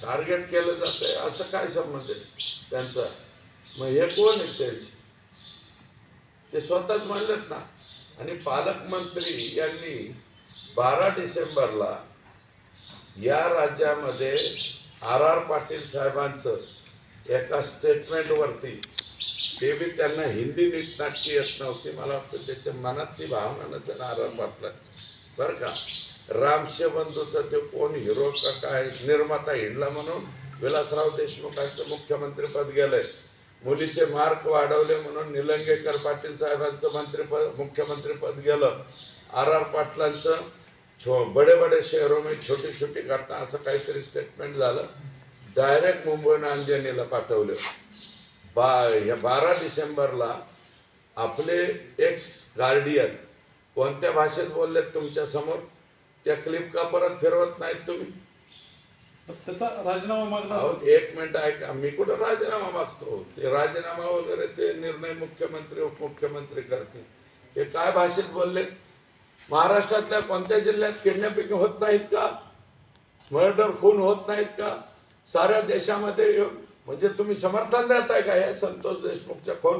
Target केलं जातंय असं काय संबंध आहे त्यांचा? मग हे कोण आहे त्याचे? ते स्वतःच म्हणलेत ना. आणि पालकमंत्री यांनी 12 डिसेंबरला या राज्यामध्ये R.R. पाटील साहेबांचं एका स्टेटमेंटवरती, ते बी त्यांना हिंदी नीटनाटकी येत नव्हती, मला वाटतं त्याच्या मनात ती भावना नसेल R.R. पाटलांची बरं का. रामशे बंधूचं ते कोण हिरो का काय निर्माता हिंडला म्हणून विलासराव देशमुखांचं मुख्यमंत्रीपद गेलंय. मुलीचे मार्क वाढवले म्हणून निलंगेकर पाटील साहेबांचं मुख्यमंत्रीपद गेलं. R.R. पाटलांचं बडे बडे शहरों में छोटी छोटी घटना असं काहीतरी स्टेटमेंट झालं. डायरेक्ट मुंबईनं अंजनीला पाठवलं. ह्या 12 डिसेंबरला आपले एक्स गार्डियन कोणत्या भाषेत बोललेत तुमच्या समोर? त्या क्लिप का परत फिरवत नाहीत तुम्ही? त्याचा राजीनामा मागणार. एक मिनिट ऐका, मी कुठं राजीनामा मागतो? ते राजीनामा वगैरे ते निर्णय मुख्यमंत्री उपमुख्यमंत्री करतील. ते काय भाषेत बोलले? महाराष्ट्रातल्या कोणत्या जिल्ह्यात किडनॅपिंग होत नाहीत का? मर्डर खून होत नाहीत का? साऱ्या देशामध्ये म्हणजे तुम्ही समर्थन देताय का या संतोष देशमुखच्या खून